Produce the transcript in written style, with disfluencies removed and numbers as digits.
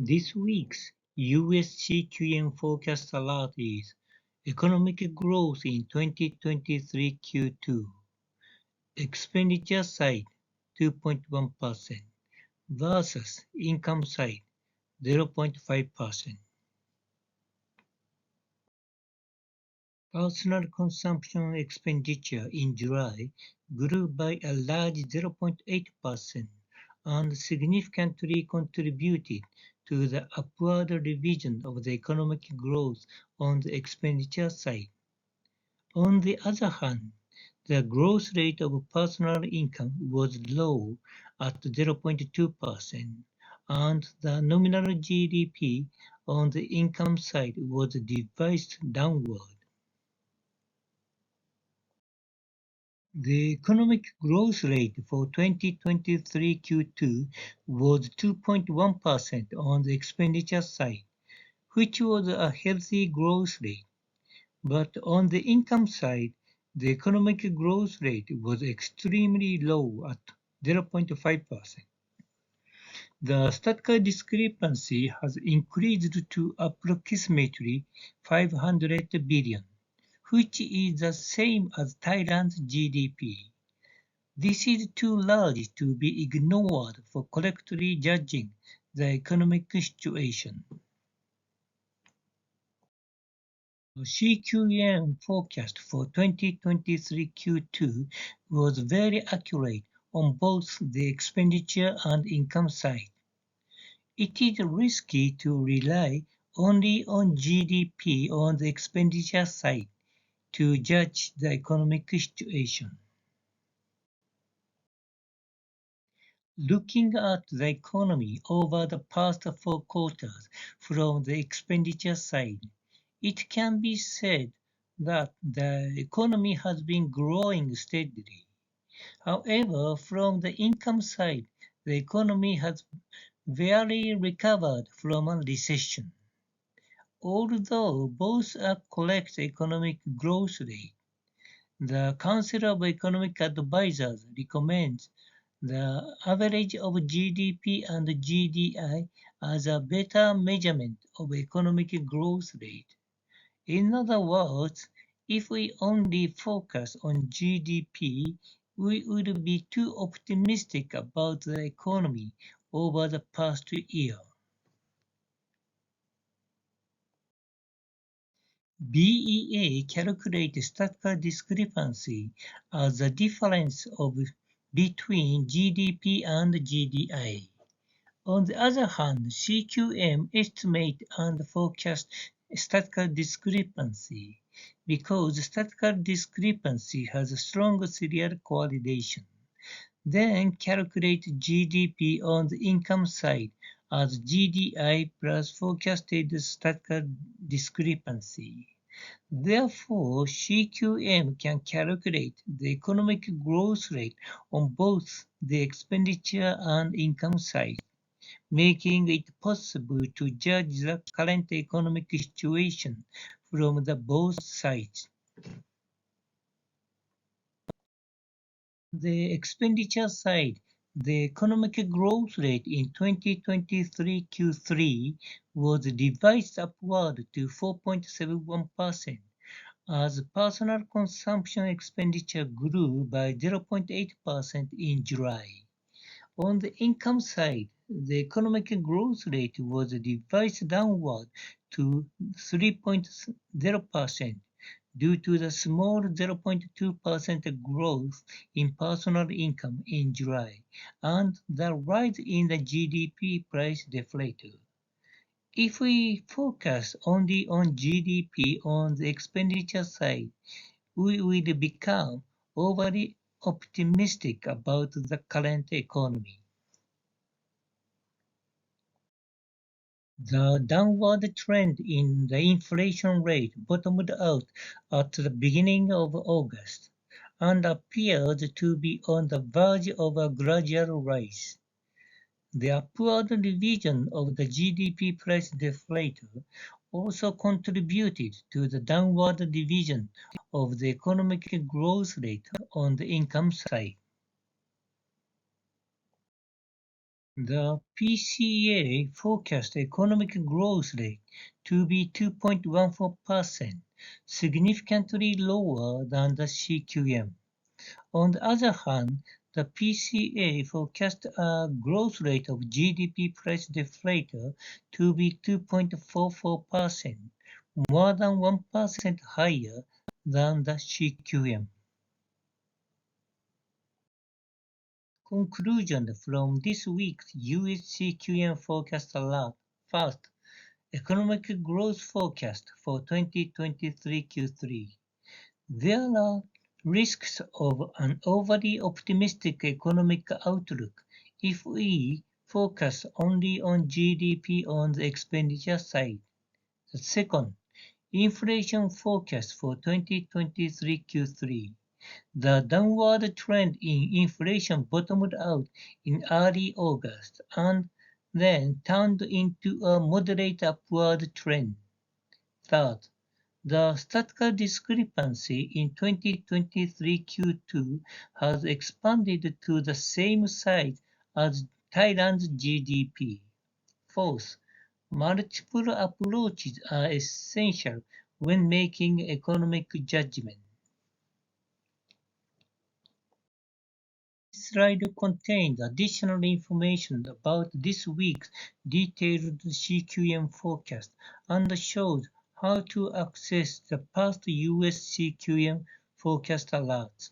This week's US CQM forecast alert is economic growth in 2023 Q2. Expenditure side 2.1% versus income side 0.5%. Personal consumption expenditure in July grew by a large 0.8% and significantly contributed to the upward revision of the economic growth on the expenditure side. On the other hand, the growth rate of personal income was low at 0.2%, and the nominal GDP on the income side was revised downward. The economic growth rate for 2023 Q2 was 2.1% on the expenditure side, which was a healthy growth rate. But on the income side, the economic growth rate was extremely low at 0.5%. The statistical discrepancy has increased to approximately 500 billion, which is the same as Thailand's GDP. This is too large to be ignored for correctly judging the economic situation. The CQM forecast for 2023 Q2 was very accurate on both the expenditure and income side. It is risky to rely only on GDP on the expenditure side to judge the economic situation. Looking at the economy over the past 4 quarters from the expenditure side, it can be said that the economy has been growing steadily. However, from the income side, the economy has barely recovered from a recession. Although both are correct economic growth rate, the Council of Economic Advisers recommends the average of GDP and GDI as a better measurement of economic growth rate. In other words, if we only focus on GDP, we would be too optimistic about the economy over the past year. BEA calculates statistical discrepancy as the difference between GDP and GDI. On the other hand, CQM estimates and forecasts statistical discrepancy because statistical discrepancy has a strong serial correlation. Then calculate GDP on the income side as GDI plus forecasted statistical discrepancy. Therefore, CQM can calculate the economic growth rate on both the expenditure and income side, making it possible to judge the current economic situation from the both sides. The expenditure side, the economic growth rate in 2023 Q3 was revised upward to 4.71% as personal consumption expenditure grew by 0.8% in July. On the income side, the economic growth rate was revised downward to 3.0% due to the small 0.2% growth in personal income in July and the rise in the GDP price deflator. If we focus only on GDP on the expenditure side, we will become overly optimistic about the current economy. The downward trend in the inflation rate bottomed out at the beginning of August and appears to be on the verge of a gradual rise. The upward revision of the GDP price deflator also contributed to the downward revision of the economic growth rate on the income side. The PCA forecast economic growth rate to be 2.14%, significantly lower than the CQM. On the other hand, the PCA forecast a growth rate of GDP price deflator to be 2.44%, more than 1% higher than the CQM. Conclusion from this week's US CQM forecast alert. First, economic growth forecast for 2023 Q3. There are risks of an overly optimistic economic outlook if we focus only on GDP on the expenditure side. The second, inflation forecast for 2023 Q3. The downward trend in inflation bottomed out in early August and then turned into a moderate upward trend. Third, the statistical discrepancy in 2023 Q2 has expanded to the same size as Thailand's GDP. Fourth, multiple approaches are essential when making economic judgment. This slide contains additional information about this week's detailed CQM forecast and shows how to access the past US CQM forecast alerts.